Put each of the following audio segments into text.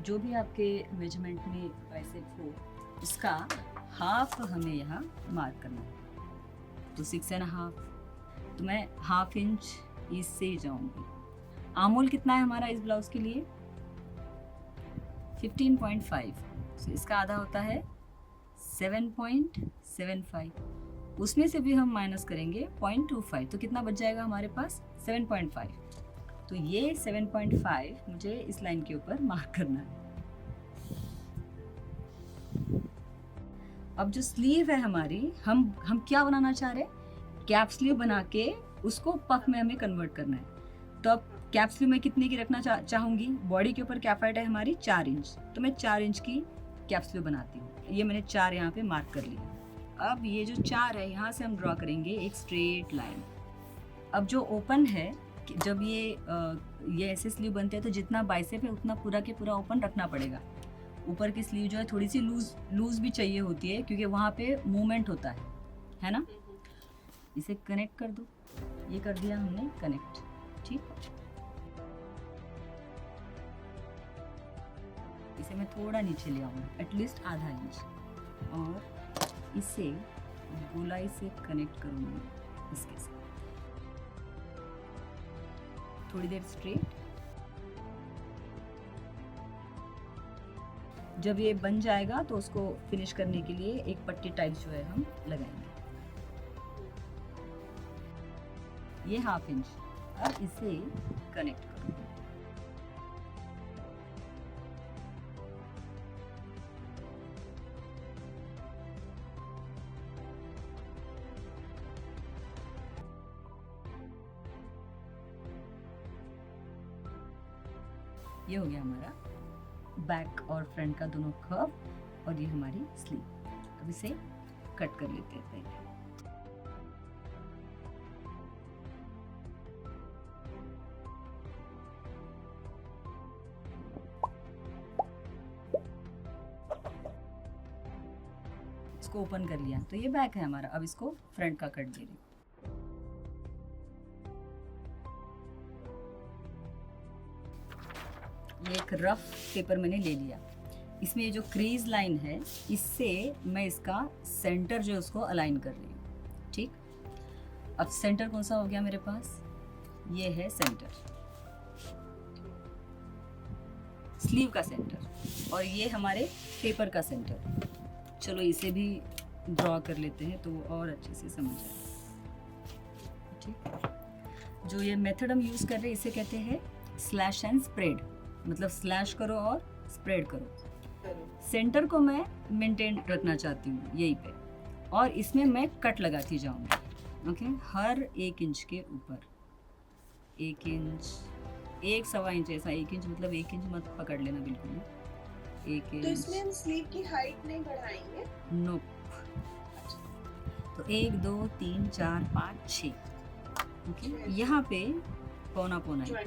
जो भी आपके मेजरमेंट में बाइसेप हो उसका हाफ हमें यहाँ मार्क करना है। तो 6.5, तो मैं हाफ इंच इससे ही जाऊंगी। आमोल कितना है हमारा इस ब्लाउज के लिए? 15.5। तो इसका आधा होता है 7.75। उसमें से भी हम माइनस करेंगे 0.25, तो कितना बच जाएगा हमारे पास? 7.5। तो ये 7.5 मुझे इस लाइन के ऊपर मार्क करना है। अब जो स्लीव है हमारी, हम क्या बनाना चाह रहे हैं? कैप स्लीव बना के उसको पफ में हमें कन्वर्ट करना है। तो अब कैप स्लीव मैं कितने की रखना चाहूँगी? बॉडी के ऊपर कैप हाइट है हमारी 4 इंच, तो मैं 4 इंच की कैप स्लीव बनाती हूँ। ये मैंने 4 यहाँ पे मार्क कर लिया। अब ये जो 4 है यहाँ से हम ड्रॉ करेंगे एक स्ट्रेट लाइन। अब जो ओपन है, जब ये ऐसे स्लीव बनते हैं तो जितना बाइसेप है उतना पूरा के पूरा ओपन रखना पड़ेगा। ऊपर की स्लीव जो है थोड़ी सी लूज भी चाहिए होती है क्योंकि वहाँ पे मूवमेंट होता है ना। इसे कनेक्ट कर दो, ये कर दिया हमने कनेक्ट, ठीक। इसे मैं थोड़ा नीचे ले आऊँगा, एटलीस्ट आधा इंच, और इसे गोलाई से कनेक्ट करूँगी इसके साथ। थोड़ी देर स्ट्रेट। जब ये बन जाएगा तो उसको फिनिश करने के लिए एक पट्टी टाइप जो है हम लगाएंगे। ये हाफ इंच, अब इसे कनेक्ट करो। ये हो गया हमारा बैक और फ्रंट का दोनों कर्व, और ये हमारी स्लीव। अब इसे कट कर लेते हैं पहले। इसको ओपन कर लिया, तो ये बैक है हमारा। अब इसको फ्रंट का कट दे रही हूँ। ये एक रफ पेपर मैंने ले लिया। इसमें ये जो क्रीज लाइन है, इससे मैं इसका सेंटर जो है उसको अलाइन कर रही हूँ, ठीक। अब सेंटर कौन सा हो गया मेरे पास? ये है सेंटर, स्लीव का सेंटर, और ये हमारे पेपर का सेंटर। चलो इसे भी ड्रॉ कर लेते हैं तो वो और अच्छे से समझ आए, ठीक। जो ये मेथड हम यूज़ कर रहे हैं इसे कहते हैं स्लैश एंड स्प्रेड, मतलब स्लैश करो और स्प्रेड करो। सेंटर को मैं मेंटेन रखना चाहती हूँ यहीं पे, और इसमें मैं कट लगाती जाऊँगी, ओके। हर 1 इंच के ऊपर 1 इंच, 1.25 इंच, ऐसा 1 इंच, मतलब 1 इंच मत पकड़ लेना बिल्कुल भी, 1 इंच। तो इसमें हम स्लीव की हाइट नहीं बढ़ाएंगे? नो। तो 1 2 3 4 5 6, ओके। यहाँ पे पौना इंच।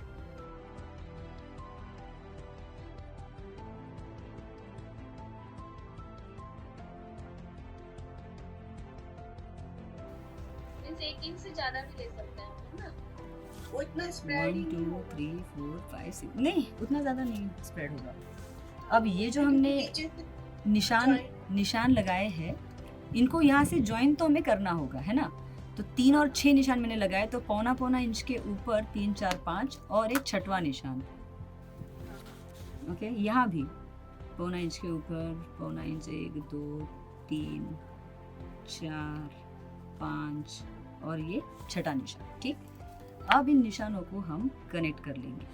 एक इंच से ज्यादा भी ले सकते हैं ना? वो इतना स्प्रेड 1 2 3 4 5 6, नहीं उतना ज़्यादा नहीं स्प्रेड होगा। अब ये जो हमने निशान लगाए हैं, इनको यहाँ से ज्वाइन तो हमें करना होगा, है ना। तो 3 और 6 निशान मैंने लगाए, तो पौना इंच के ऊपर 3 4 5 और एक छठवां निशान, ओके। यहाँ भी पौना इंच के ऊपर पौना इंच, 1 2 3 4 5 और ये छठा निशान, ठीक। अब इन निशानों को हम कनेक्ट कर लेंगे।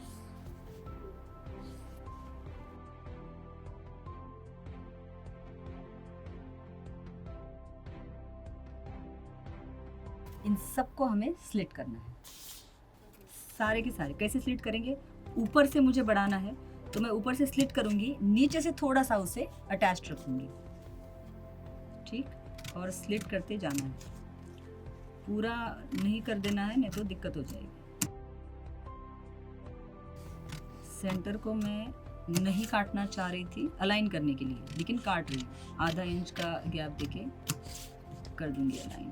इन सबको हमें स्लिट करना है, सारे के सारे। कैसे स्लिट करेंगे? ऊपर से मुझे बढ़ाना है तो मैं ऊपर से स्लिट करूंगी, नीचे से थोड़ा सा उसे अटैच्ड रखूंगी, ठीक। और स्लिट करते जाना है, पूरा नहीं कर देना है, नहीं तो दिक्कत हो जाएगी। सेंटर को मैं नहीं काटना चाह रही थी अलाइन करने के लिए, लेकिन काट रही हूँ। आधा इंच का गैप देके कर दूंगी अलाइन।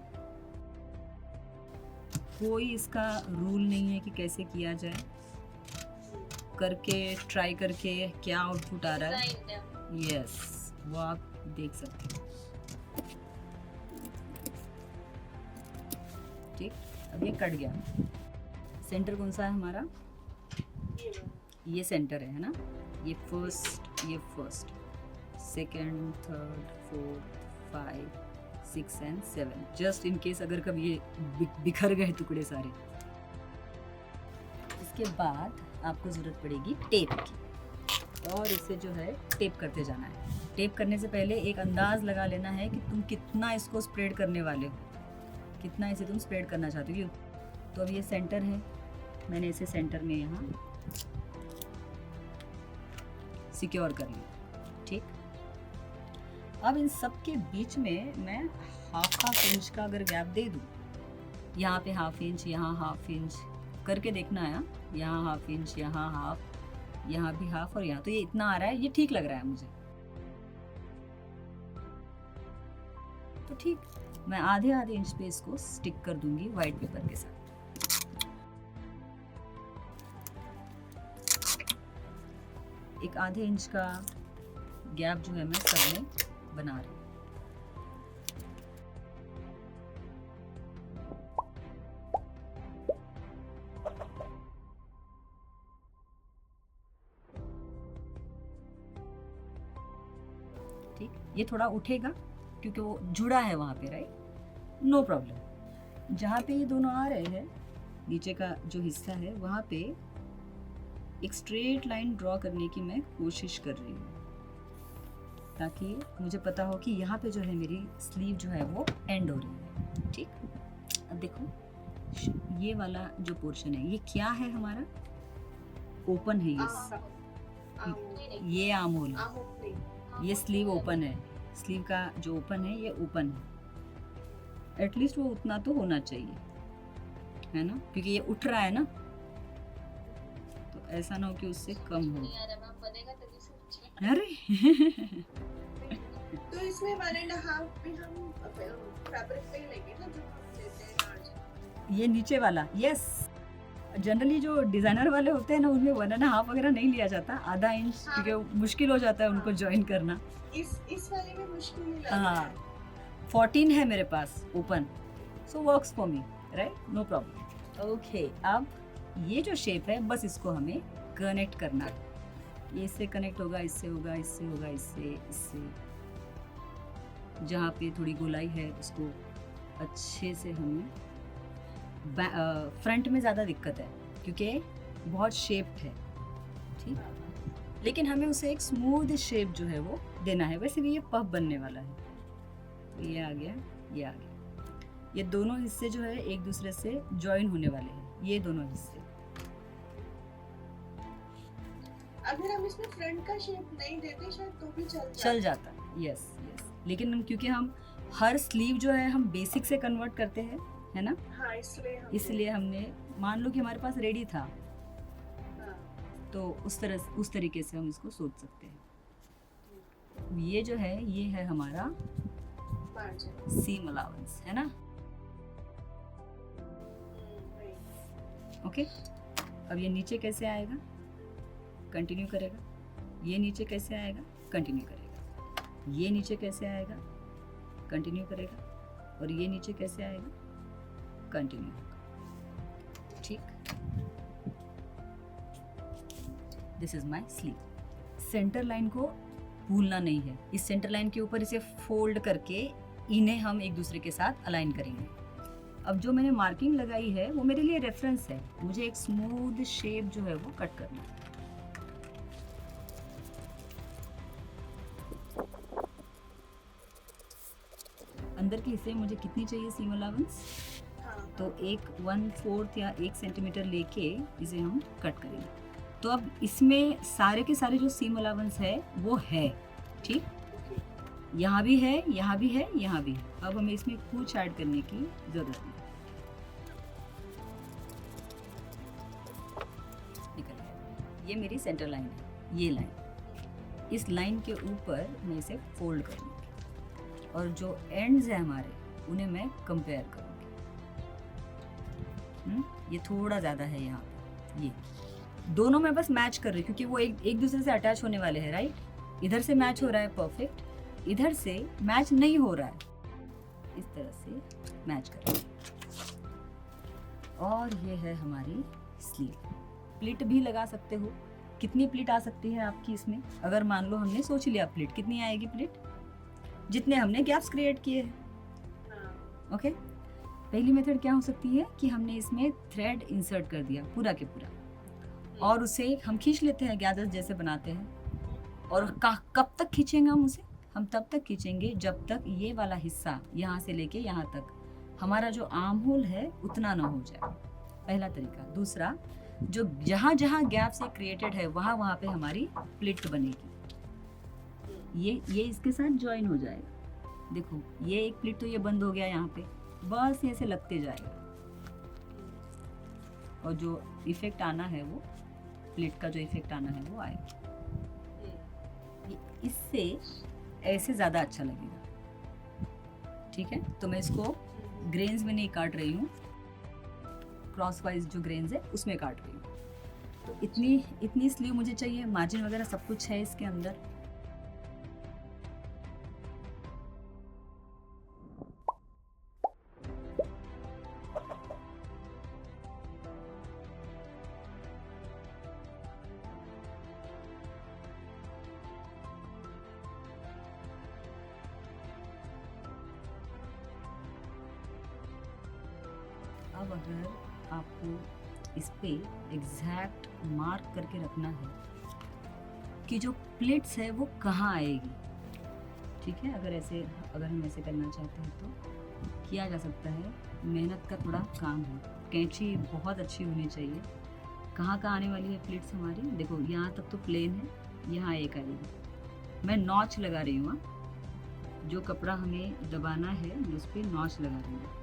कोई इसका रूल नहीं है कि कैसे किया जाए, करके ट्राई करके क्या आउटपुट आ रहा है, डिजाइन यस वो आप देख सकते हो। ठीक, अब ये कट गया। सेंटर कौन सा है हमारा, ये सेंटर है ना, ये first, second, third, fourth, 5, 6 and 7, just in case अगर कभी ये बिखर गए टुकड़े सारे। इसके बाद आपको ज़रूरत पड़ेगी टेप की, और इसे जो है टेप करते जाना है। टेप करने से पहले एक अंदाज़ लगा लेना है कि तुम कितना इसको स्प्रेड करने वाले हो, कितना इसे तुम स्प्रेड करना चाहते हो। तो अब ये सेंटर है, मैंने इसे सेंटर में यहाँ सिक्योर कर लिया। ठीक, अब इन सब के बीच में मैं हाफ इंच का अगर गैप दे दूँ, यहाँ पे हाफ इंच, यहाँ हाफ इंच करके देखना है, यहाँ हाफ इंच, यहाँ हाफ, यहाँ भी हाफ, और यहाँ तो ये इतना आ रहा है, ये ठीक लग रहा है मुझे। तो ठीक, मैं आधे इंच पे इसको स्टिक कर दूंगी व्हाइट पेपर के साथ। एक आधे इंच का गैप जो है मैं सब में बना रही हूँ। ठीक, ये थोड़ा उठेगा क्योंकि वो जुड़ा है वहाँ पे, राइट, नो प्रॉब्लम। जहाँ पे ये दोनों आ रहे हैं, नीचे का जो हिस्सा है वहाँ पे एक स्ट्रेट लाइन ड्रॉ करने की मैं कोशिश कर रही हूँ, ताकि मुझे पता हो कि यहाँ पे जो है मेरी स्लीव जो है वो एंड हो रही है। ठीक, अब देखो ये वाला जो पोर्शन है ये क्या है हमारा, ओपन है, ये आर्म होल है, ये स्लीव ओपन है, स्लीव का जो ओपन है ये ओपन है। एटलीस्ट वो उतना तो होना चाहिए, है ना, क्योंकि ये उठ रहा है ना, तो ऐसा ना हो कि उससे कम हो। अरे तो इसमें 1.5 भी हम फैब्रिक पे ही लेंगे ना, जो हम लेते हैं लार्ज। ये नीचे वाला, यस, जनरली जो डिजाइनर वाले होते हैं ना उनमें 1.5 वगैरह नहीं लिया जाता, आधा इंच, हाँ। क्योंकि मुश्किल हो जाता है उनको ज्वाइन करना। इस वाले में मुश्किल नहीं लगता। हाँ, 14 है मेरे पास open, so works for me, right, no problem. Okay, अब ये जो शेप है बस इसको हमें कनेक्ट करना है। ये इससे कनेक्ट होगा, इससे होगा, इससे होगा, इससे जहाँ पे थोड़ी गोलाई है उसको अच्छे से हमें फ्रंट में ज़्यादा दिक्कत है क्योंकि बहुत शेप्ड है। ठीक, लेकिन हमें उसे एक स्मूथ शेप जो है वो देना है। वैसे भी ये पफ बनने वाला है, तो ये आ गया, ये आ गया। ये दोनों हिस्से जो है एक दूसरे से ज्वाइन होने वाले हैं, ये दोनों हिस्से। अगर हम इसमें फ्रंट का शेप नहीं देते शायद तो भी चल जाता, यस, लेकिन क्योंकि हम हर स्लीव जो है हम बेसिक से कन्वर्ट करते हैं, है ना, हाँ, इसलिए हमने, मान लो कि हमारे पास रेडी था, हाँ। तो उस तरीके से हम इसको सोच सकते हैं। ये जो है ये है हमारा सीम अलाउंस, है ना। ओके, अब ये नीचे कैसे आएगा, कंटिन्यू करेगा, ये नीचे कैसे आएगा, कंटिन्यू करेगा, ये नीचे कैसे आएगा, कंटिन्यू करेगा, और ये नीचे कैसे आएगा, कंटिन्यू होगा। ठीक, this is my sleeve. Centre line को भूलना नहीं है, इस सेंटर लाइन के ऊपर इसे फोल्ड करके इन्हें हम एक दूसरे के साथ अलाइन करेंगे। अब जो मैंने मार्किंग लगाई है वो मेरे लिए रेफरेंस है, मुझे एक स्मूथ शेप जो है वो कट करना है। अंदर के हिस्से में मुझे कितनी चाहिए सीम अलाउंस, तो 1/4 या 1 सेंटीमीटर लेके इसे हम कट करेंगे। तो अब इसमें सारे के सारे जो सीम अलाउंस है वो है। ठीक, यहाँ भी है, यहाँ भी है, यहाँ भी है। अब हमें इसमें कुछ ऐड करने की जरूरत नहीं। निकल गया, ये मेरी सेंटर लाइन है, ये लाइन, इस लाइन के ऊपर मैं इसे फोल्ड करूँगी और जो एंड्स है हमारे उन्हें मैं कंपेयर करूँगी। ये थोड़ा ज़्यादा है यहाँ पे, ये दोनों में बस मैच कर रही हूँ क्योंकि वो एक दूसरे से अटैच होने वाले हैं, राइट। इधर से मैच हो रहा है परफेक्ट, इधर से मैच नहीं हो रहा है, इस तरह से मैच कर रही हूँ। और ये है हमारी स्लीव। प्लिट भी लगा सकते हो। कितनी प्लिट आ सकती है आपकी इसमें? अगर मान लो हमने सोच लिया प्लिट, कितनी आएगी प्लिट? जितने हमने गैप्स क्रिएट किए हैं। ओके, पहली मेथड क्या हो सकती है कि हमने इसमें थ्रेड इंसर्ट कर दिया पूरा के पूरा, और उसे हम खींच लेते हैं, गैदर जैसे बनाते हैं। और कब तक खींचेंगे हम उसे? हम तब तक खींचेंगे जब तक ये वाला हिस्सा यहाँ से लेके यहाँ तक हमारा जो आर्म होल है उतना ना हो जाए। पहला तरीका। दूसरा, जो जहाँ जहाँ गैप से क्रिएटेड है वहाँ वहाँ पे हमारी प्लिट बनेगी। ये इसके साथ ज्वाइन हो जाएगा। देखो ये एक प्लिट तो ये बंद हो गया यहाँ पे, बस ऐसे लगते जाएगा। और जो इफेक्ट आना है वो प्लिट का जो इफेक्ट आना है वो आएगा। इससे ऐसे ज़्यादा अच्छा लगेगा। ठीक है, तो मैं इसको ग्रेन्स में नहीं काट रही हूँ, क्रॉस वाइज जो ग्रेन्स है उसमें काट रही हूँ। तो इतनी स्लीव मुझे चाहिए, मार्जिन वगैरह सब कुछ है इसके अंदर। अब अगर आपको इस पे एग्जैक्ट मार्क करके रखना है कि जो प्लिट्स है वो कहाँ आएगी, ठीक है, अगर हम ऐसे करना चाहते हैं तो किया जा सकता है। मेहनत का थोड़ा काम है, कैंची बहुत अच्छी होनी चाहिए। कहाँ आने वाली है प्लिट्स हमारी? देखो यहाँ तक तो प्लेन है, यहाँ एक आएगी। मैं नॉच लगा रही हूँ, जो कपड़ा हमें दबाना है मैं उस पर नॉच लगा रही हूँ।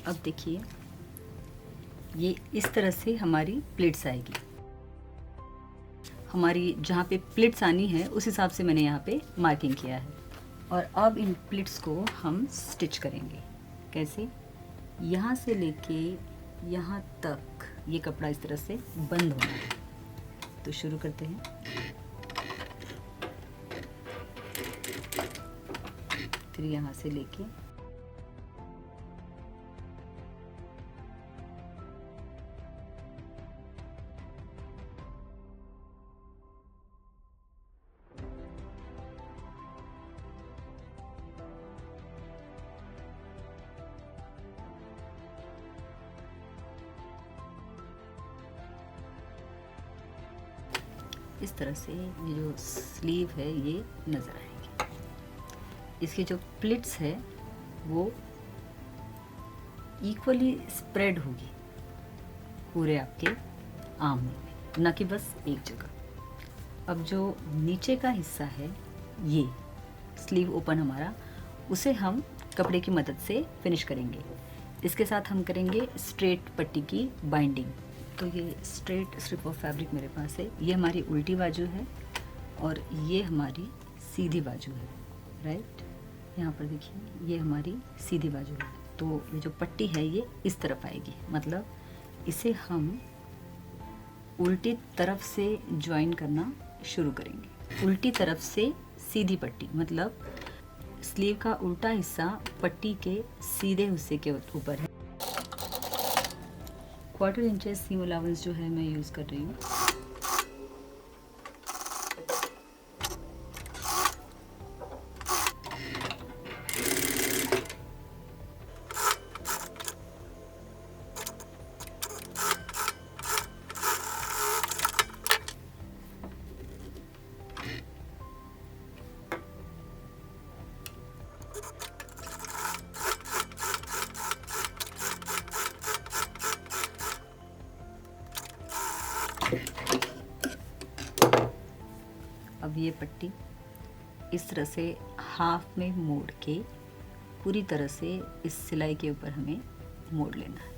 अब देखिए ये इस तरह से हमारी प्लेट्स आएगी। हमारी जहाँ पे प्लेट्स आनी है उस हिसाब से मैंने यहाँ पे मार्किंग किया है। और अब इन प्लेट्स को हम स्टिच करेंगे। कैसे? यहाँ से लेके यहाँ तक ये कपड़ा इस तरह से बंद होना है। तो शुरू करते हैं। फिर यहाँ से लेके इस तरह से ये जो स्लीव है ये नज़र आएगी। इसकी जो प्लिट्स है वो इक्वली स्प्रेड होगी पूरे आपके आर्म में, न कि बस एक जगह। अब जो नीचे का हिस्सा है ये स्लीव ओपन हमारा, उसे हम कपड़े की मदद से फिनिश करेंगे। इसके साथ हम करेंगे स्ट्रेट पट्टी की बाइंडिंग। तो ये स्ट्रेट स्ट्रिप ऑफ फैब्रिक मेरे पास है। ये हमारी उल्टी बाजू है और ये हमारी सीधी बाजू है, राइट। यहाँ पर देखिए ये हमारी सीधी बाजू है। तो ये जो पट्टी है ये इस तरफ आएगी, मतलब इसे हम उल्टी तरफ से ज्वाइन करना शुरू करेंगे। उल्टी तरफ से सीधी पट्टी, मतलब स्लीव का उल्टा हिस्सा पट्टी के सीधे हिस्से के ऊपर है। 1/4 इंचेस सीम अलाउंस जो है मैं यूज़ कर रही हूँ। अब ये पट्टी इस तरह से हाफ में मोड़ के पूरी तरह से इस सिलाई के ऊपर हमें मोड़ लेना है।